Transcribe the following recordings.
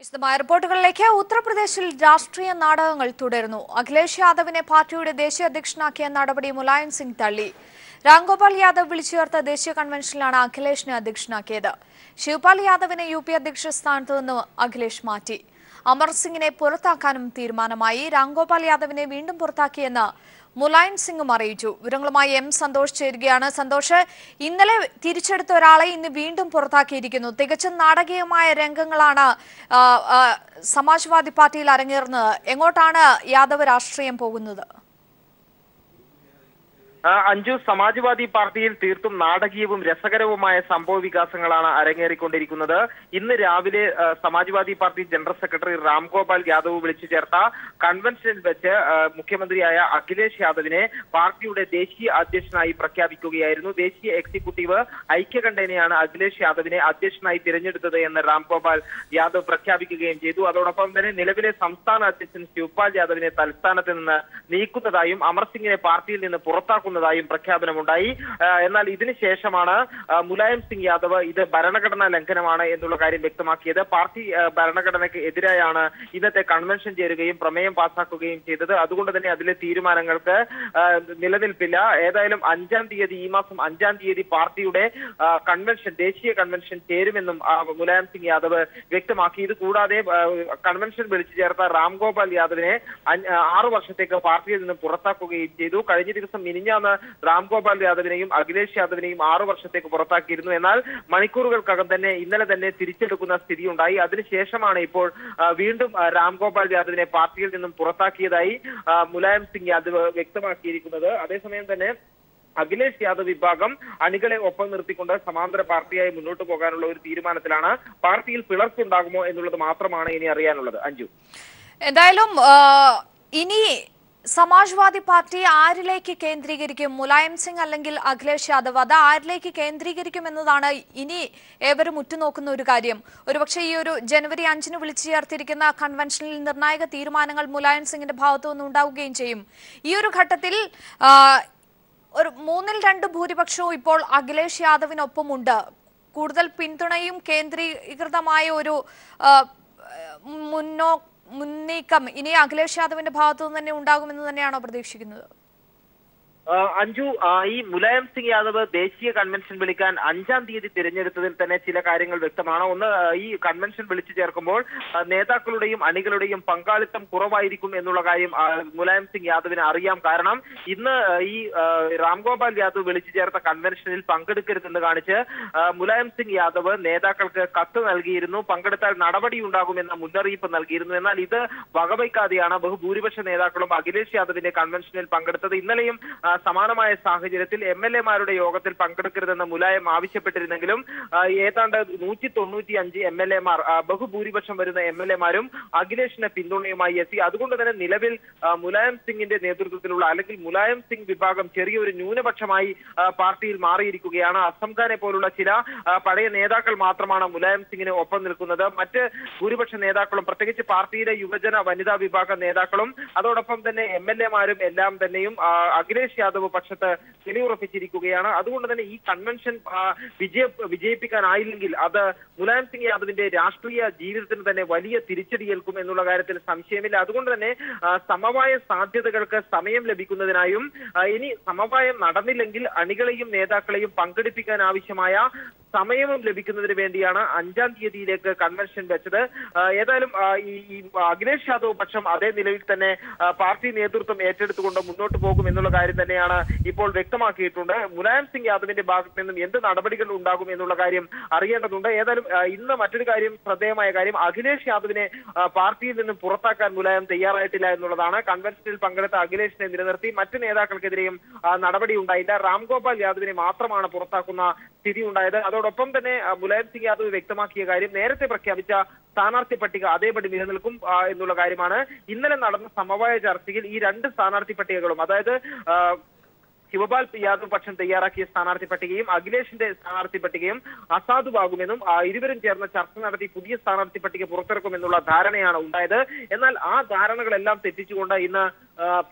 വിശദമായ റിപ്പോർട്ടുകളിലേക്ക്. ഉത്തർപ്രദേശിൽ രാഷ്ട്രീയ നാടകങ്ങൾ തുടരുന്നു. അഖിലേഷ് യാദവിനെ പാർട്ടിയുടെ ദേശീയ അധ്യക്ഷനാക്കിയ നടപടി മുലായം സിംഗ് തള്ളി. രാംഗോപാൽ യാദവ് വിളിച്ചു ചേർത്ത ദേശീയ കൺവെൻഷനിലാണ് അഖിലേഷിനെ അധ്യക്ഷനാക്കിയത്. ശിവപാൽ യാദവിനെ യുപി അധ്യക്ഷ സ്ഥാനത്ത് നിന്ന് അഖിലേഷ് മാറ്റി. അമർ സിംഗിനെ പുറത്താക്കാനും തീരുമാനമായി. രാംഗോപാൽ യാദവിനെ വീണ്ടും പുറത്താക്കിയെന്ന് മുലായം സിംഗും അറിയിച്ചു. വിവരങ്ങളുമായി എം സന്തോഷ് ചേരുകയാണ്. സന്തോഷ്, ഇന്നലെ തിരിച്ചെടുത്ത ഒരാളെ ഇന്ന് വീണ്ടും പുറത്താക്കിയിരിക്കുന്നു. തികച്ചും നാടകീയമായ രംഗങ്ങളാണ് സമാജ്വാദി പാർട്ടിയിൽ അരങ്ങേറുന്നത്. എങ്ങോട്ടാണ് യാദവ് രാഷ്ട്രീയം പോകുന്നത്? അഞ്ജു, സമാജ്വാദി പാർട്ടിയിൽ തീർത്തും നാടകീയവും രസകരവുമായ സംഭവ വികാസങ്ങളാണ് അരങ്ങേറിക്കൊണ്ടിരിക്കുന്നത്. ഇന്ന് രാവിലെ Samajwadi party general secretary Ramgopal Yadav വിളിച്ചു ചേർത്ത കൺവെൻഷനിൽ വെച്ച് മുഖ്യമന്ത്രിയായ അഖിലേഷ് യാദവിനെ പാർട്ടിയുടെ ദേശീയ അധ്യക്ഷനായി പ്രഖ്യാപിക്കുകയായിരുന്നു. ദേശീയ എക്സിക്യൂട്ടീവ് ഐക്യകണ്ഠേനയാണ് അഖിലേഷ് യാദവിനെ അധ്യക്ഷനായി തിരഞ്ഞെടുത്തത് എന്ന് രാംഗോപാൽ യാദവ് പ്രഖ്യാപിക്കുകയും ചെയ്തു. അതോടൊപ്പം തന്നെ നിലവിലെ സംസ്ഥാന അധ്യക്ഷൻ ശിവപാൽ യാദവിനെ തലസ്ഥാനത്ത് നിന്ന് നീക്കുന്നതായും അമർ സിംഗിനെ പാർട്ടിയിൽ നിന്ന് പുറത്താക്കുന്നതായും പ്രഖ്യാപനമുണ്ടായി. എന്നാൽ ഇതിനുശേഷമാണ് മുലായം സിംഗ് യാദവ് ഇത് ഭരണഘടനാ ലംഘനമാണ് എന്നുള്ള കാര്യം വ്യക്തമാക്കിയത്. പാർട്ടി ഭരണഘടനയ്ക്ക് എതിരായാണ് ഇന്നത്തെ കൺവെൻഷൻ ചേരുകയും പ്രമേയം പാസാക്കുകയും ചെയ്തത്. അതുകൊണ്ട് തന്നെ അതിലെ തീരുമാനങ്ങൾക്ക് നിലനിൽപ്പില്ല. ഏതായാലും ഈ മാസം 5-ാം തീയതി പാർട്ടിയുടെ കൺവെൻഷൻ, ദേശീയ കൺവെൻഷൻ ചേരുമെന്നും മുലായം സിംഗ് യാദവ് വ്യക്തമാക്കി. ഇത് കൂടാതെ കൺവെൻഷൻ വിളിച്ചു ചേർത്ത രാംഗോപാൽ യാദവിനെ 6 വർഷത്തേക്ക് പാർട്ടിയിൽ നിന്ന് പുറത്താക്കുകയും ചെയ്തു. കഴിഞ്ഞ ദിവസം മിനിഞ്ഞാന്ന് രാംഗോപാൽ യാദവിനെയും അഖിലേഷ് യാദവിനെയും 6 വർഷത്തേക്ക് പുറത്താക്കിയിരുന്നു. എന്നാൽ മണിക്കൂറുകൾക്കകം തന്നെ ഇന്നലെ തന്നെ തിരിച്ചെടുക്കുന്ന സ്ഥിതിയുണ്ടായി. അതിനുശേഷമാണ് ഇപ്പോൾ വീണ്ടും രാംഗോപാൽ യാദവിനെ പാർട്ടിയിൽ നിന്നും പുറത്താക്കിയതായി മുലായം സിംഗ് യാദവ് വ്യക്തമാക്കിയിരിക്കുന്നത്. അതേസമയം തന്നെ അഖിലേഷ് യാദവ് വിഭാഗം അണികളെ ഒപ്പം നിർത്തിക്കൊണ്ട് സമാന്തര പാർട്ടിയായി മുന്നോട്ട് പോകാനുള്ള ഒരു തീരുമാനത്തിലാണ്. പാർട്ടിയിൽ പിളർപ്പുണ്ടാകുമോ എന്നുള്ളത് മാത്രമാണ് ഇനി അറിയാനുള്ളത്. അഞ്ജു, എന്തായാലും ഇനി സമാജ്വാദി പാർട്ടി ആരിലേക്ക് കേന്ദ്രീകരിക്കും? മുലായം സിംഗ് അല്ലെങ്കിൽ അഖിലേഷ് യാദവ്, അത് ആരിലേക്ക് കേന്ദ്രീകരിക്കും എന്നതാണ് ഇനി ഏവരും ഉറ്റുനോക്കുന്ന ഒരു കാര്യം. ഒരുപക്ഷെ ഈ ഒരു ജനുവരി 5-ന് വിളിച്ചു ചേർത്തിരിക്കുന്ന കൺവെൻഷനിൽ നിർണായക തീരുമാനങ്ങൾ മുലായം സിംഗിന്റെ ഭാഗത്തു നിന്ന് ഉണ്ടാവുകയും ചെയ്യും. ഈ ഒരു ഘട്ടത്തിൽ ഒരു 3-2 ഭൂരിപക്ഷവും ഇപ്പോൾ അഖിലേഷ് യാദവിനൊപ്പമുണ്ട്. കൂടുതൽ പിന്തുണയും കേന്ദ്രീകൃതമായ ഒരു മുന്നീക്കം ഇനി അഖിലേഷ് യാദവിന്റെ ഭാഗത്തു നിന്ന് തന്നെ ഉണ്ടാകുമെന്ന് തന്നെയാണോ പ്രതീക്ഷിക്കുന്നത്? അഞ്ജു, ഈ മുലായം സിംഗ് യാദവ് ദേശീയ കൺവെൻഷൻ വിളിക്കാൻ 5-ാം തീയതി തിരഞ്ഞെടുത്തതിൽ തന്നെ ചില കാര്യങ്ങൾ വ്യക്തമാണ്. ഒന്ന്, ഈ കൺവെൻഷൻ വിളിച്ചു ചേർക്കുമ്പോൾ നേതാക്കളുടെയും അണികളുടെയും പങ്കാളിത്തം കുറവായിരിക്കും എന്നുള്ള കാര്യം മുലായം സിംഗ് യാദവിന് അറിയാം. കാരണം ഇന്ന് ഈ രാംഗോപാൽ യാദവ് വിളിച്ചു ചേർത്ത കൺവെൻഷനിൽ പങ്കെടുക്കരുതെന്ന് കാണിച്ച് മുലായം സിംഗ് യാദവ് നേതാക്കൾക്ക് കത്ത് നൽകിയിരുന്നു. പങ്കെടുത്താൽ നടപടി ഉണ്ടാകുമെന്ന മുന്നറിയിപ്പ് നൽകിയിരുന്നു. എന്നാൽ ഇത് വകവയ്ക്കാതെയാണ് ബഹുഭൂരിപക്ഷ നേതാക്കളും അഖിലേഷ് യാദവിന്റെ കൺവെൻഷനിൽ പങ്കെടുത്തത്. ഇന്നലെയും സമാനമായ സാഹചര്യത്തിൽ MLA-മാരുടെ യോഗത്തിൽ പങ്കെടുക്കരുതെന്ന് മുലായം ആവശ്യപ്പെട്ടിരുന്നെങ്കിലും ഏതാണ്ട് 195 MLA-മാർ, ബഹുഭൂരിപക്ഷം വരുന്ന MLA-മാരും അഖിലേഷിന് പിന്തുണയുമായി എത്തി. അതുകൊണ്ട് തന്നെ നിലവിൽ മുലായം സിംഗിന്റെ നേതൃത്വത്തിലുള്ള അല്ലെങ്കിൽ മുലായം സിംഗ് വിഭാഗം ചെറിയൊരു ന്യൂനപക്ഷമായി പാർട്ടിയിൽ മാറിയിരിക്കുകയാണ്. അസം ഖാനെ പോലുള്ള ചില പഴയ നേതാക്കൾ മാത്രമാണ് മുലായം സിംഗിന് ഒപ്പം നിൽക്കുന്നത്. മറ്റ് ഭൂരിപക്ഷ നേതാക്കളും, പ്രത്യേകിച്ച് പാർട്ടിയിലെ യുവജന വനിതാ വിഭാഗം നേതാക്കളും അതോടൊപ്പം തന്നെ MLA-മാരും എല്ലാം തന്നെയും അഖിലേഷ് യാദവ് പക്ഷത്ത് തെളിവുറപ്പിച്ചിരിക്കുകയാണ്. അതുകൊണ്ട് തന്നെ ഈ കൺവെൻഷൻ വിജയിപ്പിക്കാനായില്ലെങ്കിൽ അത് മുലായം സിംഗ് യാദവിന്റെ രാഷ്ട്രീയ ജീവിതത്തിന് തന്നെ വലിയ തിരിച്ചടിയേൽക്കും എന്നുള്ള കാര്യത്തിൽ സംശയമില്ല. അതുകൊണ്ട് തന്നെ സമവായ സാധ്യതകൾക്ക് സമയം ലഭിക്കുന്നതിനായും ഇനി സമവായം നടന്നില്ലെങ്കിൽ അണികളെയും നേതാക്കളെയും പങ്കെടുപ്പിക്കാൻ ആവശ്യമായ സമയവും ലഭിക്കുന്നതിന് വേണ്ടിയാണ് 5-ാം തീയതിയിലേക്ക് കൺവെൻഷൻ വെച്ചത്. ഏതായാലും ഈ അഖിലേഷ് യാദവ് പക്ഷം അതേ നിലയിൽ തന്നെ പാർട്ടി നേതൃത്വം ഏറ്റെടുത്തുകൊണ്ട് മുന്നോട്ട് പോകും എന്നുള്ള കാര്യം തന്നെയാണ് ഇപ്പോൾ വ്യക്തമാക്കിയിട്ടുണ്ട്. മുലായം സിംഗ് യാദവിന്റെ ഭാഗത്ത് നിന്നും എന്ത് നടപടികൾ ഉണ്ടാകും എന്നുള്ള കാര്യം അറിയേണ്ടതുണ്ട്. ഏതായാലും ഇന്ന് മറ്റൊരു കാര്യം, ശ്രദ്ധേയമായ കാര്യം, അഖിലേഷ് യാദവിനെ പാർട്ടിയിൽ നിന്നും പുറത്താക്കാൻ മുലായം തയ്യാറായിട്ടില്ല എന്നുള്ളതാണ്. കൺവെൻഷനിൽ പങ്കെടുത്ത അഖിലേഷിനെ നിലനിർത്തി മറ്റ് നേതാക്കൾക്കെതിരെയും നടപടി ഉണ്ടായില്ല. രാംഗോപാൽ യാദവിനെ മാത്രമാണ് പുറത്താക്കുന്ന സ്ഥിതി ഉണ്ടായത്. അതോടൊപ്പം തന്നെ മുലായം സിംഗ് യാദവ് വ്യക്തമാക്കിയ കാര്യം, നേരത്തെ പ്രഖ്യാപിച്ച സ്ഥാനാർത്ഥി പട്ടിക അതേപടി നിലനിൽക്കും എന്നുള്ള കാര്യമാണ്. ഇന്നലെ നടന്ന സമവായ ചർച്ചയിൽ ഈ 2 സ്ഥാനാർത്ഥി പട്ടികകളും, അതായത് ശിവപാൽ യാദവ് പക്ഷം തയ്യാറാക്കിയ സ്ഥാനാർത്ഥി പട്ടികയും അഖിലേഷിന്റെ സ്ഥാനാർത്ഥി പട്ടികയും അസാധുവാകുമെന്നും ഇരുവരും ചേർന്ന് ചർച്ച നടത്തി പുതിയ സ്ഥാനാർത്ഥി പട്ടിക പുറത്തിറക്കുമെന്നുള്ള ധാരണയാണ് ഉണ്ടായത്. എന്നാൽ ആ ധാരണകളെല്ലാം തെറ്റിച്ചുകൊണ്ട് ഇന്ന്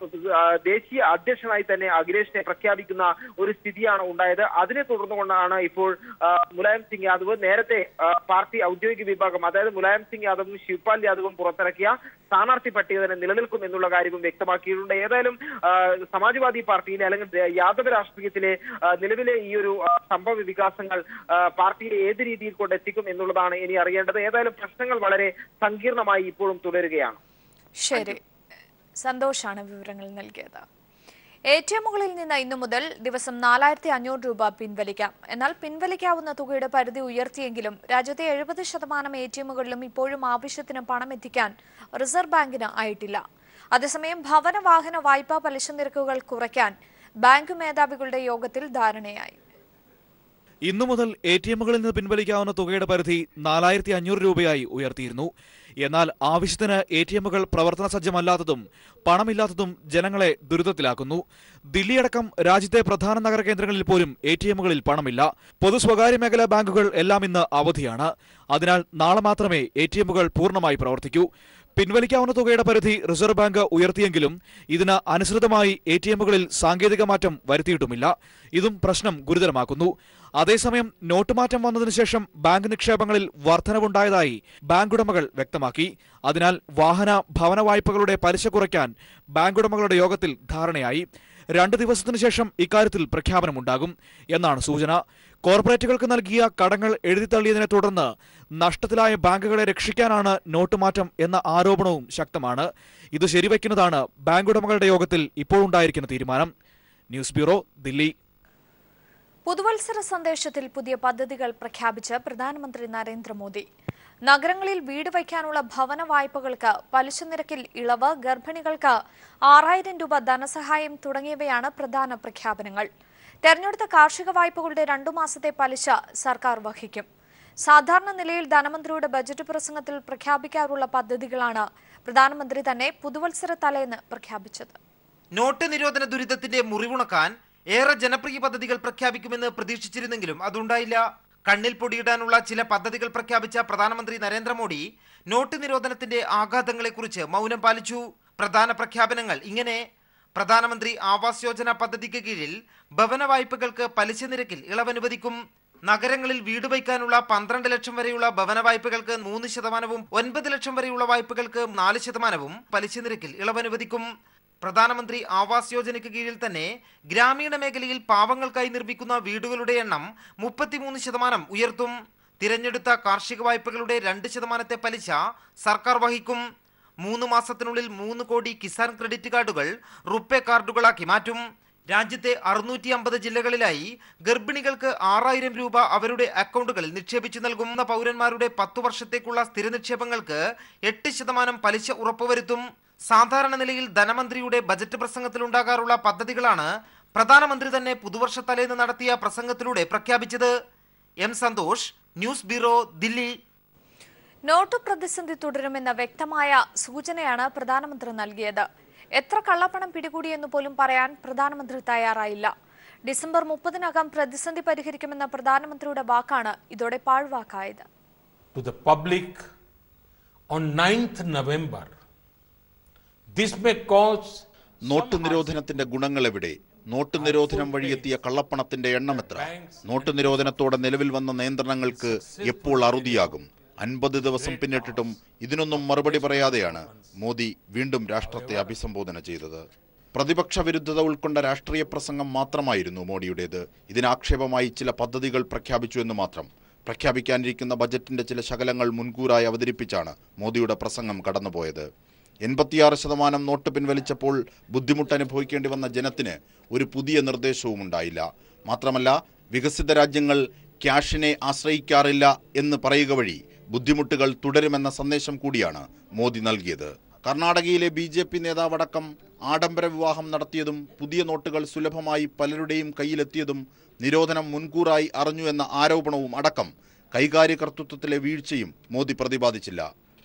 ദേശീയ അധ്യക്ഷനായി തന്നെ അഖിലേഷിനെ പ്രഖ്യാപിക്കുന്ന ഒരു സ്ഥിതിയാണ് ഉണ്ടായത്. അതിനെ തുടർന്നുകൊണ്ടാണ് ഇപ്പോൾ മുലായം സിംഗ് യാദവ് നേരത്തെ പാർട്ടി ഔദ്യോഗിക വിഭാഗം, അതായത് മുലായം സിംഗ് യാദവും ശിവപാൽ യാദവും പുറത്തിറക്കിയ സ്ഥാനാർത്ഥി പട്ടിക തന്നെ നിലനിൽക്കും എന്നുള്ള കാര്യവും വ്യക്തമാക്കിയിട്ടുണ്ട്. ഏതായാലും സമാജ്വാദി പാർട്ടിയിലെ അല്ലെങ്കിൽ യാദവ് രാഷ്ട്രീയത്തിലെ നിലവിലെ ഈ ഒരു സംഭവ വികാസങ്ങൾ പാർട്ടിയെ ഏത് രീതിയിൽ കൊണ്ടെത്തിക്കും എന്നുള്ളതാണ് ഇനി അറിയേണ്ടത്. ഏതായാലും പ്രശ്നങ്ങൾ വളരെ സങ്കീർണമായി ഇപ്പോഴും തുടരുകയാണ്. ശരി, സന്തോഷാണ് വിവരങ്ങൾ നൽകിയത്. ATMകളിൽ നിന്ന് ഇന്നു മുതൽ ദിവസം 4500 രൂപ പിൻവലിക്കാം. എന്നാൽ പിൻവലിക്കാവുന്ന തുകയുടെ പരിധി ഉയർത്തിയെങ്കിലും രാജ്യത്തെ 70% ATMകളിലും ഇപ്പോഴും ആവശ്യത്തിന് പണം എത്തിക്കാൻ റിസർവ് ബാങ്കിന് ആയിട്ടില്ല. അതേസമയം ഭവന വാഹന വായ്പാ പലിശ നിരക്കുകൾ കുറയ്ക്കാൻ ബാങ്ക് മേധാവികളുടെ യോഗത്തിൽ ധാരണയായി. ഇന്നു മുതൽ ATMകളിൽ നിന്ന് പിൻവലിക്കാവുന്ന തുകയുടെ പരിധി 4500 രൂപയായി ഉയർത്തിയിരുന്നു. എന്നാൽ ആവശ്യത്തിന് ATMകൾ പ്രവർത്തന സജ്ജമല്ലാത്തതും പണമില്ലാത്തതും ജനങ്ങളെ ദുരിതത്തിലാക്കുന്നു. ദില്ലിയടക്കം രാജ്യത്തെ പ്രധാന നഗര കേന്ദ്രങ്ങളിൽ പോലും ATMകളിൽ പണമില്ല. പൊതു സ്വകാര്യ മേഖലാ ബാങ്കുകൾ എല്ലാം ഇന്ന് അവധിയാണ്. അതിനാൽ നാളെ മാത്രമേ ATMകൾ പൂർണ്ണമായി പ്രവർത്തിക്കൂ. പിൻവലിക്കാവുന്ന തുകയുടെ പരിധി റിസർവ് ബാങ്ക് ഉയർത്തിയെങ്കിലും ഇതിന് അനുസൃതമായി ATMകളിൽ സാങ്കേതിക മാറ്റം വരുത്തിയിട്ടുമില്ല. ഇതും പ്രശ്നം ഗുരുതരമാക്കുന്നു. അതേസമയം നോട്ട് മാറ്റം വന്നതിനു ശേഷം ബാങ്ക് നിക്ഷേപങ്ങളിൽ വർധനവുണ്ടായതായി ബാങ്ക് ഉടമകൾ വ്യക്തമാക്കി. അതിനാൽ വാഹന ഭവന വായ്പകളുടെ പലിശ കുറയ്ക്കാൻ ബാങ്ക് ഉടമകളുടെ യോഗത്തിൽ ധാരണയായി. 2 ദിവസത്തിനു ശേഷം ഇക്കാര്യത്തിൽ പ്രഖ്യാപനമുണ്ടാകും എന്നാണ് സൂചന. കോർപ്പറേറ്റുകൾക്ക് നൽകിയ കടങ്ങൾ എഴുതിത്തള്ളിയതിനെ തുടർന്ന് നഷ്ടത്തിലായ ബാങ്കുകളെ രക്ഷിക്കാനാണ് നോട്ട് മാറ്റം എന്ന ആരോപണവും ശക്തമാണ്. ഇത് ശരിവയ്ക്കുന്നതാണ് ബാങ്ക് ഉടമകളുടെ യോഗത്തിൽ ഇപ്പോഴുണ്ടായിരിക്കുന്ന തീരുമാനം. News bureau, Delhi. പുതുവത്സര സന്ദേശത്തിൽ പുതിയ പദ്ധതികൾ പ്രഖ്യാപിച്ച് പ്രധാനമന്ത്രി നരേന്ദ്രമോദി. നഗരങ്ങളിൽ വീട് വയ്ക്കാനുള്ള ഭവന വായ്പകൾക്ക് പലിശ നിരക്കിൽ ഇളവ്, ഗർഭിണികൾക്ക് 6000 രൂപ ധനസഹായം തുടങ്ങിയവയാണ് പ്രധാന പ്രഖ്യാപനങ്ങൾ. തെരഞ്ഞെടുത്ത കാർഷിക വായ്പകളുടെ 2 മാസത്തെ പലിശ സർക്കാർ വഹിക്കും. സാധാരണ നിലയിൽ ധനമന്ത്രിയുടെ ബജറ്റ് പ്രസംഗത്തിൽ പ്രഖ്യാപിക്കാറുള്ള പദ്ധതികളാണ് പ്രധാനമന്ത്രി തന്നെ പുതുവത്സര തലേന്ന് പ്രഖ്യാപിച്ചത്. നോട്ട് നിരോധന ദുരിതത്തിന്റെ മുറിവുണക്കാൻ ഏറെ ജനപ്രിയ പദ്ധതികൾ പ്രഖ്യാപിക്കുമെന്ന് പ്രതീക്ഷിച്ചിരുന്നെങ്കിലും അതുണ്ടായില്ല. കണ്ണിൽ പൊടിയിടാനുള്ള ചില പദ്ധതികൾ പ്രഖ്യാപിച്ച പ്രധാനമന്ത്രി നരേന്ദ്രമോദി നോട്ട് നിരോധനത്തിന്റെ ആഘാതങ്ങളെക്കുറിച്ച് മൗനം പാലിച്ചു. പ്രധാന പ്രഖ്യാപനങ്ങൾ ഇങ്ങനെ: പ്രധാനമന്ത്രി ആവാസ് യോജന പദ്ധതിക്ക് കീഴിൽ ഭവന വായ്പകൾക്ക് പലിശ നിരക്കിൽ ഇളവനുവദിക്കും. നഗരങ്ങളിൽ വീട് വയ്ക്കാനുള്ള 12 ലക്ഷം വരെയുള്ള ഭവന വായ്പകൾക്ക് 3%, 9 ലക്ഷം വരെയുള്ള വായ്പകൾക്ക് 4% പലിശ നിരക്കിൽ ഇളവനുവദിക്കും. പ്രധാനമന്ത്രി ആവാസ് യോജനയ്ക്ക് കീഴിൽ തന്നെ ഗ്രാമീണ മേഖലയിൽ പാവങ്ങൾക്കായി നിർമ്മിക്കുന്ന വീടുകളുടെ എണ്ണം 33% ഉയർത്തും. തിരഞ്ഞെടുത്ത കാർഷിക വായ്പകളുടെ 2% പലിശ സർക്കാർ വഹിക്കും. 3 മാസത്തിനുള്ളിൽ 3 കോടി കിസാൻ ക്രെഡിറ്റ് കാർഡുകൾ റുപ്പേ കാർഡുകളാക്കി മാറ്റും. രാജ്യത്തെ 650 ജില്ലകളിലായി ഗർഭിണികൾക്ക് 6000 രൂപ അവരുടെ അക്കൗണ്ടുകളിൽ നിക്ഷേപിച്ചു നൽകുന്ന പൗരന്മാരുടെ 10 വർഷത്തേക്കുള്ള സ്ഥിര നിക്ഷേപങ്ങൾക്ക് 8% പലിശ ഉറപ്പുവരുത്തും. സാധാരണ നിലയിൽ ധനമന്ത്രിയുടെ ബജറ്റ് പ്രസംഗത്തിലുണ്ടാകാറുള്ള പദ്ധതികളാണ് പ്രധാനമന്ത്രി തന്നെ പുതുവർഷ തലേന്ന് നടത്തിയ പ്രസംഗത്തിലൂടെ പ്രഖ്യാപിച്ചത്. M Santhosh, news bureau, Dilli. Note പ്രതിസന്ധി തുടരുമെന്ന വ്യക്തമായ സൂചനയാണ് പ്രധാനമന്ത്രി നൽകിയത്. എത്ര കള്ളപ്പണം പിടികൂടിയെന്ന് പോലും പറയാൻ പ്രധാനമന്ത്രി തയ്യാറായില്ല. ഡിസംബർ 30-നകം പ്രതിസന്ധി പരിഹരിക്കുമെന്ന പ്രധാനമന്ത്രിയുടെ വാക്കാണ് ഇതോടെ പാഴ്വാക്കായത്. To the public on 9th November, this may cause note നിരോധനത്തിന്റെ ഗുണങ്ങൾ എവിടെ? നോട്ട് നിരോധനം വഴിയെത്തിയ കള്ളപ്പണത്തിന്റെ എണ്ണം എത്ര? നോട്ട് നിരോധനത്തോടെ നിലവിൽ വന്ന നിയന്ത്രണങ്ങൾക്ക് എപ്പോൾ അറുതിയാകും? 50 ദിവസം പിന്നിട്ടിട്ടും ഇതിനൊന്നും മറുപടി പറയാതെയാണ് മോദി വീണ്ടും രാഷ്ട്രത്തെ അഭിസംബോധന ചെയ്തത്. പ്രതിപക്ഷ വിരുദ്ധത ഉൾക്കൊണ്ട രാഷ്ട്രീയ പ്രസംഗം മാത്രമായിരുന്നു മോഡിയുടേത്. ഇതിനാക്ഷേപമായി ചില പദ്ധതികൾ പ്രഖ്യാപിച്ചു എന്ന് മാത്രം. പ്രഖ്യാപിക്കാനിരിക്കുന്ന ബജറ്റിന്റെ ചില ശകലങ്ങൾ മുൻകൂറായി അവതരിപ്പിച്ചാണ് മോദിയുടെ പ്രസംഗം കടന്നുപോയത്. 86% നോട്ട് പിൻവലിച്ചപ്പോൾ ബുദ്ധിമുട്ട് അനുഭവിക്കേണ്ടി വന്ന ജനത്തിന് ഒരു പുതിയ നിർദ്ദേശവും ഉണ്ടായില്ല. മാത്രമല്ല, വികസിത രാജ്യങ്ങൾ ക്യാഷിനെ ആശ്രയിക്കാറില്ല എന്ന് പറയുക വഴി ബുദ്ധിമുട്ടുകൾ തുടരുമെന്ന സന്ദേശം കൂടിയാണ് മോദി നൽകിയത്. കർണാടകയിലെ BJP നേതാവടക്കം ആഡംബര വിവാഹം നടത്തിയതും പുതിയ നോട്ടുകൾ സുലഭമായി പലരുടെയും കയ്യിലെത്തിയതും നിരോധനം മുൻകൂറായി അറിഞ്ഞു എന്ന ആരോപണവും അടക്കം കൈകാര്യകർത്തൃത്വത്തിലെ വീഴ്ചയും മോദി പ്രതിപാദിച്ചില്ല.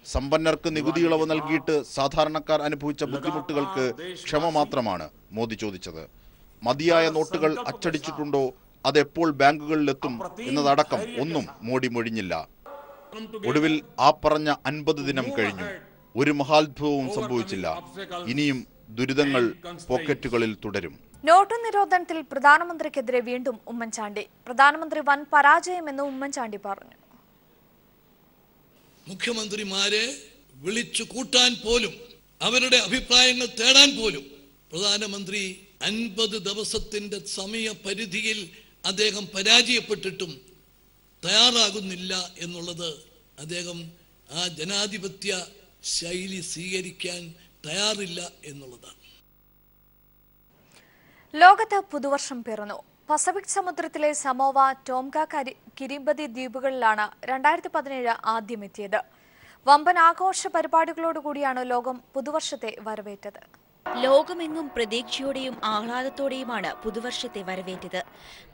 സമ്പന്നർക്ക് നികുതി ഇളവ് നൽകിയിട്ട് സാധാരണക്കാർ അനുഭവിച്ച ബുദ്ധിമുട്ടുകൾക്ക് ക്ഷമ മാത്രമാണ് മോദി ചോദിച്ചത്. മതിയായ നോട്ടുകൾ അച്ചടിച്ചിട്ടുണ്ടോ, അതെപ്പോൾ ബാങ്കുകളിലെത്തും എന്നതടക്കം ഒന്നും മോഡി മൊഴിഞ്ഞില്ല. ഒടുവിൽ ആ പറഞ്ഞ 50 ദിനം കഴിഞ്ഞു. ഒരു മഹാത്ഭുതവും സംഭവിച്ചില്ല. ഇനിയും ദുരിതങ്ങൾ പോക്കറ്റുകളിൽ തുടരും. നോട്ട് നിരോധനത്തിൽ പ്രധാനമന്ത്രിക്കെതിരെ വീണ്ടും ഉമ്മൻചാണ്ടി. പ്രധാനമന്ത്രി വൻ പരാജയമെന്ന് ഉമ്മൻചാണ്ടി പറഞ്ഞു. മുഖ്യമന്ത്രിമാരെ വിളിച്ചു കൂട്ടാൻ പോലും, അവരുടെ അഭിപ്രായങ്ങൾ തേടാൻ പോലും പ്രധാനമന്ത്രി 50 ദിവസത്തിന്റെ സമയപരിധിയിൽ അദ്ദേഹം പരാജയപ്പെട്ടിട്ടും തയ്യാറാകുന്നില്ല എന്നുള്ളത് അദ്ദേഹം ആ ജനാധിപത്യ ശൈലി സ്വീകരിക്കാൻ തയ്യാറില്ല എന്നുള്ളതാണ്. ലോകത്ത് പുതുവർഷം പിറന്നു. പസഫിക് സമുദ്രത്തിലെ സമോവ, ടോംഗ, കിരിബതി ദ്വീപുകളിലാണ് 2017 ആദ്യം എത്തിയത്. വമ്പൻ ആഘോഷ പരിപാടികളോടുകൂടിയാണ് ലോകം പുതുവർഷത്തെ വരവേറ്റത്. ലോകമെങ്ങും പ്രതീക്ഷയോടെയും ആഹ്ലാദത്തോടെയുമാണ് പുതുവർഷത്തെ വരവേറ്റത്.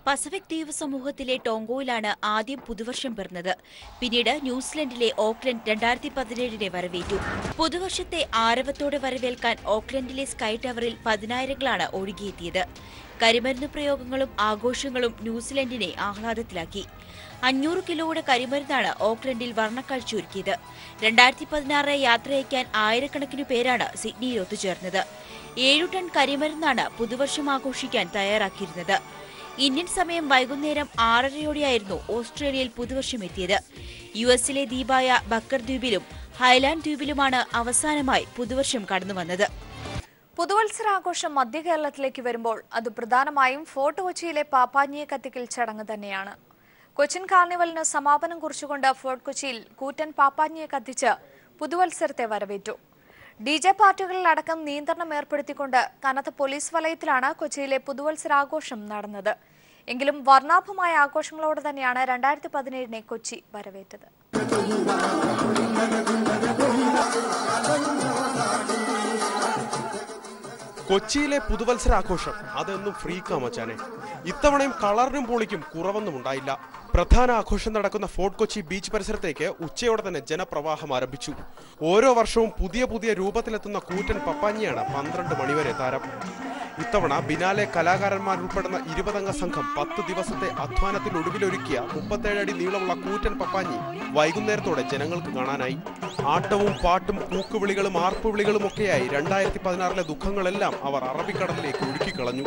പസഫിക് ദ്വീപ് സമൂഹത്തിലെ ടോങ്കോയിലാണ് ആദ്യം പുതുവർഷം പിറന്നത്. പിന്നീട് ന്യൂസിലൻഡിലെ ഓക്ലൻഡ് 2017 വരവേറ്റു. പുതുവർഷത്തെ ആരവത്തോടെ വരവേൽക്കാൻ ഓക്ലൻഡിലെ സ്കൈ ടവറിൽ 10,000ങ്ങളാണ് ഒഴുകിയെത്തിയത്. കരിമരുന്ന് പ്രയോഗങ്ങളും ആഘോഷങ്ങളും ന്യൂസിലൻഡിനെ ആഹ്ലാദത്തിലാക്കി. 500 കിലോയുടെ കരിമരുന്നാണ് ഓക്ലൻഡിൽ വർണ്ണക്കാഴ്ചയൊരുക്കിയത്. 2016 യാത്രയയക്കാൻ ആയിരക്കണക്കിന് പേരാണ് സിഡ്നിയിൽ ഒത്തുചേർന്നത്. 7 ടൺ കരിമരുന്നാണ് പുതുവർഷം ആഘോഷിക്കാൻ തയ്യാറാക്കിയിരുന്നത്. ഇന്ത്യൻ സമയം വൈകുന്നേരം 6:30യോടെയായിരുന്നു ഓസ്ട്രേലിയയിൽ പുതുവർഷം എത്തിയത്. യുഎസിലെ ദ്വീപായ ബക്കർ ദ്വീപിലും ഹൈലാൻഡ് ദ്വീപിലുമാണ് അവസാനമായി പുതുവർഷം കടന്നുവന്നത്. പുതുവത്സരാഘോഷം മധ്യ കേരളത്തിലേക്ക് വരുമ്പോൾ അത് പ്രധാനമായും ഫോർട്ട് കൊച്ചിയിലെ പാപ്പാഞ്ഞിയെ കത്തിക്കൽ ചടങ്ങ് തന്നെയാണ്. കൊച്ചിൻ കാർണിവലിന് സമാപനം കുറിച്ചുകൊണ്ട് ഫോർട്ട് കൊച്ചിയിൽ കൂറ്റൻ പാപ്പാഞ്ഞിയെ കത്തിച്ച് പുതുവത്സരത്തെ വരവേറ്റു. DJ പാർട്ടികളിലടക്കം നിയന്ത്രണം ഏർപ്പെടുത്തിക്കൊണ്ട് കനത്ത പോലീസ് വലയത്തിലാണ് കൊച്ചിയിലെ പുതുവത്സരാഘോഷം നടന്നത്. എങ്കിലും വർണ്ണാഭമായ ആഘോഷങ്ങളോടെ തന്നെയാണ് 2017 കൊച്ചി വരവേറ്റത്. കൊച്ചിയിലെ പുതുവത്സരാഘോഷം അതൊന്നും ഫ്രീക്കാ മച്ചാനെ. ഇത്തവണയും കളറിനും പൊളിക്കും കുറവൊന്നും ഉണ്ടായില്ല. പ്രധാന ആഘോഷം നടക്കുന്ന ഫോർട്ട് കൊച്ചി ബീച്ച് പരിസരത്തേക്ക് ഉച്ചയോടെ തന്നെ ജനപ്രവാഹം ആരംഭിച്ചു. ഓരോ വർഷവും പുതിയ പുതിയ രൂപത്തിലെത്തുന്ന കൂറ്റൻ പപ്പാഞ്ഞിയാണ് 12 മണിവരെ താരം. ഇത്തവണ ബിനാലെ കലാകാരന്മാരുൾപ്പെടുന്ന 20 സംഘം 10 ദിവസത്തെ അധ്വാനത്തിനൊടുവിലൊരുക്കിയ 37 അടി നീളമുള്ള കൂറ്റൻ പപ്പാഞ്ഞി വൈകുന്നേരത്തോടെ ജനങ്ങൾക്ക് കാണാനായി. ആട്ടവും പാട്ടും കൂക്കുവിളികളും ആർപ്പുവിളികളും ഒക്കെയായി 2016 ദുഃഖങ്ങളെല്ലാം അവർ അറബിക്കടലിലേക്ക് ഒഴുക്കിക്കളഞ്ഞു.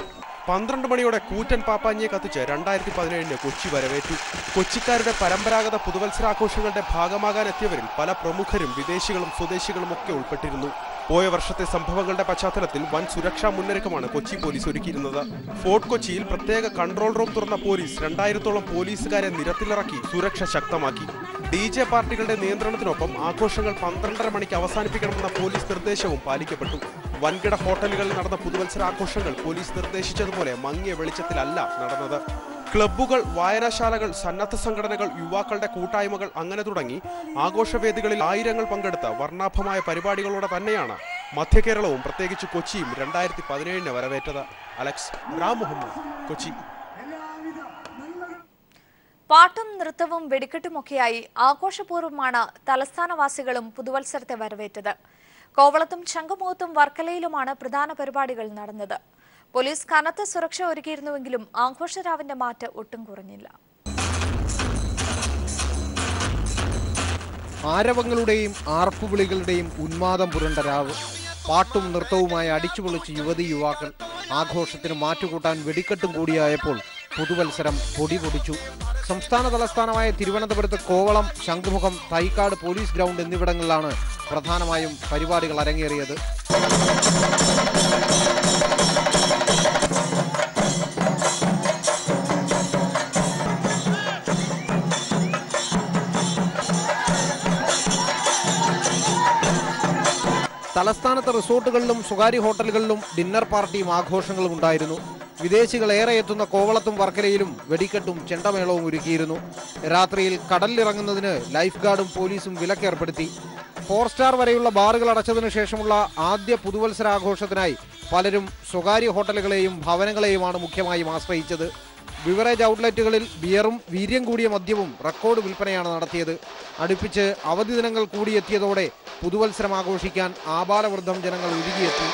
12 മണിയോടെ കൂറ്റൻ പാപ്പാഞ്ഞിയെ കത്തിച്ച് 2017 കൊച്ചി വരവേറ്റു. കൊച്ചിക്കാരുടെ പരമ്പരാഗത പുതുവത്സരാഘോഷങ്ങളുടെ ഭാഗമാകാനെത്തിയവരിൽ പല പ്രമുഖരും വിദേശികളും സ്വദേശികളും ഒക്കെ ഉൾപ്പെട്ടിരുന്നു. പോയ വർഷത്തെ സംഭവങ്ങളുടെ പശ്ചാത്തലത്തിൽ വൻ സുരക്ഷാ മുന്നൊരുക്കമാണ് കൊച്ചി പോലീസ് ഒരുക്കിയിരുന്നത്. ഫോർട്ട് കൊച്ചിയിൽ പ്രത്യേക കൺട്രോൾ റൂം തുറന്ന പോലീസ് 2000-ഓളം പോലീസുകാരെ നിരത്തിലിറക്കി സുരക്ഷ ശക്തമാക്കി. DJ പാർട്ടികളുടെ നിയന്ത്രണത്തിനൊപ്പം ആഘോഷങ്ങൾ 12:30 മണിക്ക് അവസാനിപ്പിക്കണമെന്ന പോലീസ് നിർദ്ദേശവും പാലിക്കപ്പെട്ടു. വൻകിട ഹോട്ടലുകളിൽ നടന്ന പുതുവത്സരാഘോഷങ്ങൾ പോലീസ് നിർദ്ദേശിച്ചതുപോലെ മങ്ങിയ വെളിച്ചത്തിലല്ല നടന്നത്. ക്ലബ്ബുകൾ, വായനശാലകൾ, സന്നദ്ധ സംഘടനകൾ, യുവാക്കളുടെ കൂട്ടായ്മകൾ അങ്ങനെ തുടങ്ങി ആഘോഷവേദികളിൽ ആയിരങ്ങൾ പങ്കെടുത്ത വർണ്ണാഭമായ പരിപാടികളോടെ തന്നെയാണ് മധ്യകേരളവും പ്രത്യേകിച്ച് കൊച്ചിയും 2017 വരവേറ്റത്. അലക്സ് റാം മുഹമ്മദ്, കൊച്ചി. പാട്ടും നൃത്തവും വെടിക്കെട്ടുമൊക്കെയായി ആഘോഷപൂർവ്വമാണ് തലസ്ഥാനവാസികളും പുതുവത്സരത്തെ വരവേറ്റത്. കോവളത്തും ശംഖുമുഖത്തും വർക്കലയിലുമാണ് പ്രധാന പരിപാടികൾ നടന്നത്. പോലീസ് കനത്ത സുരക്ഷ ഒരുക്കിയിരുന്നുവെങ്കിലും ആഘോഷരാവിന്റെ മാറ്റ് ഒട്ടും കുറഞ്ഞില്ല. ആരവങ്ങളുടെയും ആർപ്പുവിളികളുടെയും ഉന്മാദം പുരണ്ട രാവ്. പാട്ടും നൃത്തവുമായി അടിച്ചുപൊളിച്ച് യുവതി യുവാക്കൾ. ആഘോഷത്തിന് മാറ്റുകൂട്ടാൻ വെടിക്കെട്ടും കൂടിയായപ്പോൾ പുതുവത്സരം പൊടിപൊടിച്ചു. സംസ്ഥാന തലസ്ഥാനമായ തിരുവനന്തപുരത്ത് കോവളം, ശംഖുമുഖം, തൈക്കാട് പോലീസ് ഗ്രൗണ്ട് എന്നിവിടങ്ങളിലാണ് പ്രധാനമായും പരിപാടികൾ അരങ്ങേറിയത്. തലസ്ഥാനത്ത് റിസോർട്ടുകളിലും സ്വകാര്യ ഹോട്ടലുകളിലും ഡിന്നർ പാർട്ടിയും ആഘോഷങ്ങളും ഉണ്ടായിരുന്നു. വിദേശികൾ ഏറെ എത്തുന്ന കോവളത്തും വർക്കലയിലും വെടിക്കെട്ടും ചെണ്ടമേളവും ഒരുക്കിയിരുന്നു. രാത്രിയിൽ കടലിലിറങ്ങുന്നതിന് ലൈഫ് ഗാർഡും പോലീസും വിലക്കേർപ്പെടുത്തി. 4 സ്റ്റാർ വരെയുള്ള ബാറുകൾ അടച്ചതിനു ശേഷമുള്ള ആദ്യ പുതുവത്സരാഘോഷത്തിനായി പലരും സ്വകാര്യ ഹോട്ടലുകളെയും ഭവനങ്ങളെയുമാണ് മുഖ്യമായും ആശ്രയിച്ചത്. ബിവറേജ് ഔട്ട്ലെറ്റുകളിൽ ബിയറും വീര്യം കൂടിയ മദ്യവും റെക്കോർഡ് വിൽപ്പനയാണ് നടത്തിയത്. അടുപ്പിച്ച് അവധി ദിനങ്ങൾ കൂടിയെത്തിയതോടെ പുതുവത്സരം ആഘോഷിക്കാൻ ആബാലവൃദ്ധം ജനങ്ങൾ ഒഴുകിയെത്തി.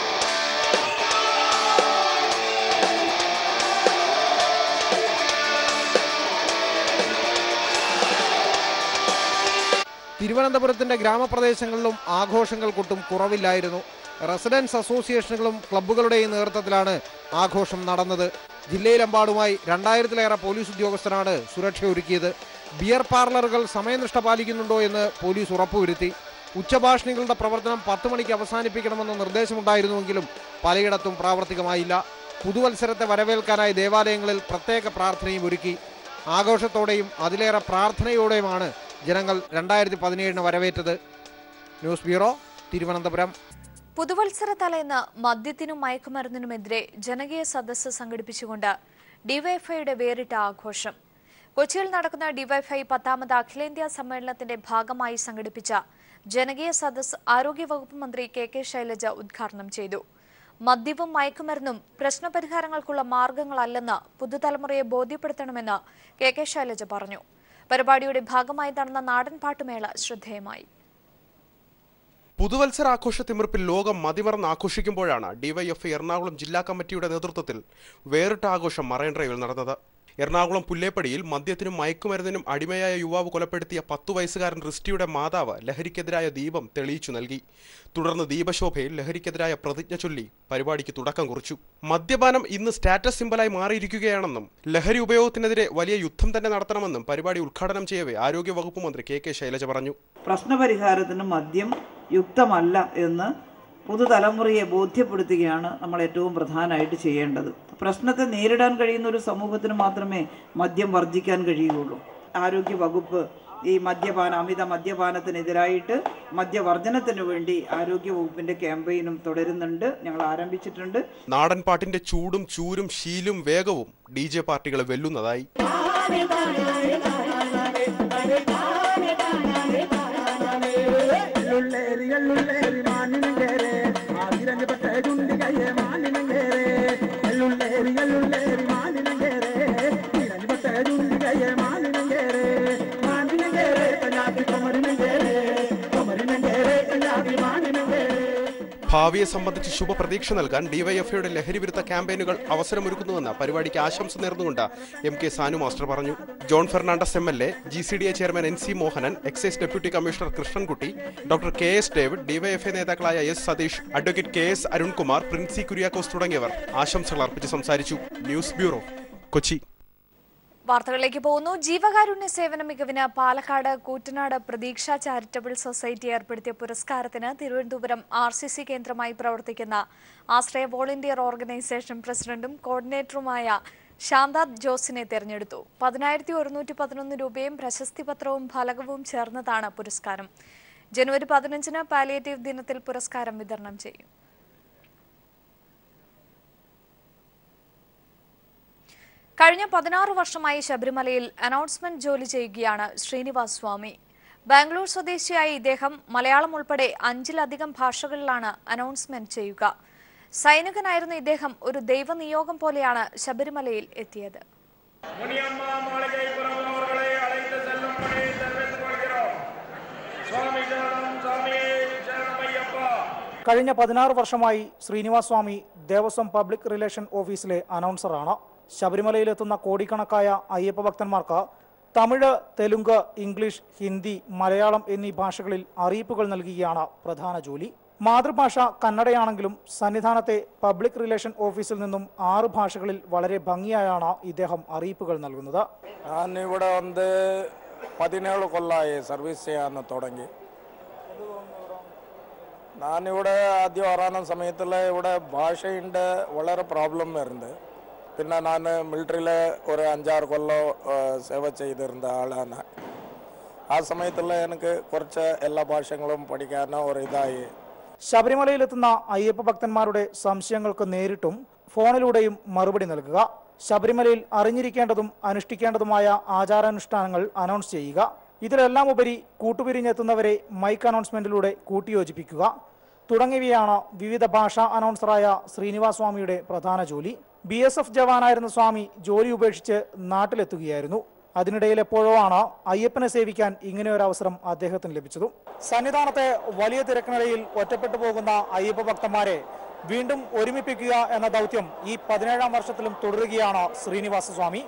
തിരുവനന്തപുരത്തിന്റെ ഗ്രാമപ്രദേശങ്ങളിലും ആഘോഷങ്ങൾക്കൊട്ടും കുറവില്ലായിരുന്നു. റെസിഡൻസ് അസോസിയേഷനുകളും ക്ലബ്ബുകളുടെയും നേതൃത്വത്തിലാണ് ആഘോഷം നടന്നത്. ജില്ലയിലെമ്പാടുമായി 2000-ലേറെ പോലീസ് ഉദ്യോഗസ്ഥരാണ് സുരക്ഷ ഒരുക്കിയത്. ബിയർ പാർലറുകൾ സമയനിഷ്ഠ പാലിക്കുന്നുണ്ടോ എന്ന് പോലീസ് ഉറപ്പുവരുത്തി. ഉച്ചഭാഷിണികളുടെ പ്രവർത്തനം 10 മണിക്ക് അവസാനിപ്പിക്കണമെന്ന നിർദ്ദേശമുണ്ടായിരുന്നുവെങ്കിലും പലയിടത്തും പ്രാവർത്തികമായില്ല. പുതുവത്സരത്തെ വരവേൽക്കാനായി ദേവാലയങ്ങളിൽ പ്രത്യേക പ്രാർത്ഥനയും ഒരുക്കി. ആഘോഷത്തോടെയും അതിലേറെ പ്രാർത്ഥനയോടെയുമാണ് ജനങ്ങൾ 2017 വരവേറ്റത്. News bureau, Thiruvananthapuram. പുതുവത്സര തലേന്ന് മദ്യത്തിനും മയക്കുമരുന്നിനുമെതിരെ ജനകീയ സദസ്സ് സംഘടിപ്പിച്ചുകൊണ്ട് ഡിവൈഎഫ്ഐയുടെ വേറിട്ട ആഘോഷം. കൊച്ചിയിൽ നടക്കുന്ന ഡിവൈഎഫ്ഐ 10ാമത് അഖിലേന്ത്യാ സമ്മേളനത്തിന്റെ ഭാഗമായി സംഘടിപ്പിച്ച ജനകീയ സദസ്സ് ആരോഗ്യവകുപ്പ് മന്ത്രി കെ ശൈലജ ഉദ്ഘാടനം ചെയ്തു. മദ്യവും മയക്കുമരുന്നും പ്രശ്നപരിഹാരങ്ങൾക്കുള്ള മാർഗങ്ങളല്ലെന്ന് പുതുതലമുറയെ ബോധ്യപ്പെടുത്തണമെന്ന് കെ ശൈലജ പറഞ്ഞു. പരിപാടിയുടെ ഭാഗമായി നടന്ന നാടൻ പാട്ടുമേള ശ്രദ്ധേയമായി. പുതുവത്സരാഘോഷ തിമിർപ്പിൽ ലോകം മതിമറന്ന് ആഘോഷിക്കുമ്പോഴാണ് ഡിവൈഎഫ്ഐ എറണാകുളം ജില്ലാ കമ്മിറ്റിയുടെ നേതൃത്വത്തിൽ വേറിട്ട ആഘോഷം മറൈൻ ഡ്രൈവിൽ നടന്നത്. എറണാകുളം പുല്ലേപ്പടിയിൽ മദ്യത്തിനും മയക്കുമരുന്നിനും അടിമയായ യുവാവ് കൊലപ്പെടുത്തിയ 10 വയസ്സുകാരൻ റിസ്റ്റിയുടെ മാതാവ് ലഹരിക്കെതിരായ ദീപം തെളിയിച്ചു നൽകി. തുടർന്ന് ദീപശോഭയിൽ ലഹരിക്കെതിരായ പ്രതിജ്ഞ ചൊല്ലി പരിപാടിക്ക് തുടക്കം കുറിച്ചു. മദ്യപാനം ഇന്ന് സ്റ്റാറ്റസ് സിംബലായി മാറിയിരിക്കുകയാണെന്നും ലഹരി ഉപയോഗത്തിനെതിരെ വലിയ യുദ്ധം തന്നെ നടത്തണമെന്നും പരിപാടി ഉദ്ഘാടനം ചെയ്യവേ ആരോഗ്യവകുപ്പ് മന്ത്രി കെ ശൈലജ പറഞ്ഞു. പ്രശ്നപരിഹാരത്തിന് മദ്യം യുക്തമല്ല എന്ന് പുതുതലമുറയെ ബോധ്യപ്പെടുത്തുകയാണ് നമ്മൾ ഏറ്റവും പ്രധാനമായിട്ട് ചെയ്യേണ്ടത്. പ്രശ്നത്തെ നേരിടാൻ കഴിയുന്ന ഒരു സമൂഹത്തിന് മാത്രമേ മദ്യം വർജിക്കാൻ കഴിയുകയുള്ളൂ. ആരോഗ്യവകുപ്പ് ഈ അമിത മദ്യപാനത്തിനെതിരായിട്ട് മദ്യവർജനത്തിനു വേണ്ടി ആരോഗ്യവകുപ്പിന്റെ ക്യാമ്പയിനും തുടരുന്നുണ്ട്. ഞങ്ങൾ ആരംഭിച്ചിട്ടുണ്ട്. നാടൻ പാട്ടിന്റെ ചൂടും ചൂരും ശീലും വേഗവും DJ പാർട്ടികളെ വെല്ലുന്നതായി. ഭാവിയെ സംബന്ധിച്ച് ശുഭപ്രതീക്ഷ നൽകാൻ ഡിവൈഎഫ്ഐയുടെ ലഹരി വിരുദ്ധ ക്യാമ്പയിനുകൾ അവസരമൊരുക്കുന്നുവെന്ന് പരിപാടിക്ക് ആശംസ നേർന്നുകൊണ്ട് MK സാനു മാസ്റ്റർ പറഞ്ഞു. John Fernandez MLA, GCDA chairman NC Mohanan, excise deputy commissioner Krishnankutty, doctor KS David, DYFI നേതാക്കളായ S Satheesh, advocate KS Arunkumar, Princy Kuriakose തുടങ്ങിയവർ ആശംസകൾ അർപ്പിച്ച് സംസാരിച്ചു. News bureau, Kochi. വാർത്തകളിലേക്ക് പോകുന്നു. ജീവകാരുണ്യ സേവന മികവിന് പാലക്കാട് കൂറ്റനാട് പ്രതീക്ഷ ചാരിറ്റബിൾ സൊസൈറ്റി ഏർപ്പെടുത്തിയ പുരസ്കാരത്തിന് തിരുവനന്തപുരം RCC കേന്ദ്രമായി പ്രവർത്തിക്കുന്ന ആശ്രയ വോളണ്ടിയർ ഓർഗനൈസേഷൻ പ്രസിഡന്റും കോർഡിനേറ്ററുമായ ശാന്താദ് ജോസിനെ തെരഞ്ഞെടുത്തു. 10,111 രൂപയും പ്രശസ്തിപത്രവും ഫലകവും ചേർന്നതാണ് പുരസ്കാരം. ജനുവരി 15-ന് പാലിയേറ്റീവ് ദിനത്തിൽ പുരസ്കാരം വിതരണം ചെയ്യും. കഴിഞ്ഞ 16 വർഷമായി ശബരിമലയിൽ അനൗൺസ്മെന്റ് ജോലി ചെയ്യുകയാണ് ശ്രീനിവാസ് സ്വാമി. ബാംഗ്ലൂർ സ്വദേശിയായ ഇദ്ദേഹം മലയാളം ഉൾപ്പെടെ 5-ലധികം ഭാഷകളിലാണ് അനൗൺസ്മെന്റ് ചെയ്യുക. സൈനികനായിരുന്ന ഇദ്ദേഹം ഒരു ദൈവനിയോഗം പോലെയാണ് ശബരിമലയിൽ എത്തിയത്. കഴിഞ്ഞ 16 വർഷമായി ശ്രീനിവാസ് സ്വാമി ദേവസ്വം പബ്ലിക് റിലേഷൻ ഓഫീസിലെ അനൗൺസറാണ്. ശബരിമലയിലെത്തുന്ന കോടിക്കണക്കായ അയ്യപ്പ ഭക്തന്മാർക്ക് തമിഴ്, തെലുങ്ക്, ഇംഗ്ലീഷ്, ഹിന്ദി, മലയാളം എന്നീ ഭാഷകളിൽ അറിയിപ്പുകൾ നൽകുകയാണ് പ്രധാന ജോലി. മാതൃഭാഷ കന്നഡയാണെങ്കിലും സന്നിധാനത്തെ പബ്ലിക് റിലേഷൻ ഓഫീസിൽ നിന്നും 6 ഭാഷകളിൽ വളരെ ഭംഗിയായാണ് ഇദ്ദേഹം അറിയിപ്പുകൾ നൽകുന്നത്. ഞാനിവിടെ 17 കൊല്ലമായി സർവീസ് ചെയ്യാൻ തുടങ്ങി. ഞാനിവിടെ ആദ്യം വരാന സമയത്തിൽ ഇവിടെ ഭാഷയുടെ വളരെ പ്രോബ്ലം വരുന്നത്. പിന്നെ ഞാൻ മിലിറ്ററിയിൽ ഒരു 5-6 കൊല്ലം സേവ ചെയ്തിരുന്ന ആളാണ്. ആ സമയത്തുള്ള എനിക്ക് കുറച്ച് എല്ലാ ഭാഷകളും പഠിക്കാൻ ഒരു ഇതായി. ശബരിമലയിലെത്തുന്ന അയ്യപ്പ ഭക്തന്മാരുടെ സംശയങ്ങൾക്ക് നേരിട്ടും ഫോണിലൂടെയും മറുപടി നൽകുക. ശബരിമലയിൽ അറിഞ്ഞിരിക്കേണ്ടതും അനുഷ്ഠിക്കേണ്ടതുമായ ആചാരാനുഷ്ഠാനങ്ങൾ അനൗൺസ് ചെയ്യുക. ഇതിലെല്ലാം ഉപരി കൂട്ടുപിരിഞ്ഞെത്തുന്നവരെ മൈക്ക് അനൗൺസ്മെന്റിലൂടെ കൂട്ടിയോജിപ്പിക്കുക തുടങ്ങിയവയാണ് വിവിധ ഭാഷാ അനൗൺസറായ ശ്രീനിവാസ് സ്വാമിയുടെ പ്രധാന ജോലി. BSF ജവാനായിരുന്ന സ്വാമി ജോലി ഉപേക്ഷിച്ച് നാട്ടിലെത്തുകയായിരുന്നു. അതിനിടയിൽ എപ്പോഴോ ആണ് അയ്യപ്പനെ സേവിക്കാൻ ഇങ്ങനെയൊരു അവസരം അദ്ദേഹത്തിന് ലഭിച്ചതും. സന്നിധാനത്തെ വലിയ തിരക്കിനിടയിൽ ഒറ്റപ്പെട്ടു പോകുന്ന അയ്യപ്പ ഭക്തന്മാരെ വീണ്ടും ഒരുമിപ്പിക്കുക എന്ന ദൗത്യം ഈ 17ാം വർഷത്തിലും തുടരുകയാണ് ശ്രീനിവാസ സ്വാമി.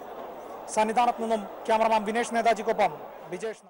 സന്നിധാനത്ത് നിന്നും ക്യാമറമാൻ വിനേഷ് നേതാജിക്കൊപ്പം വിജേഷ്.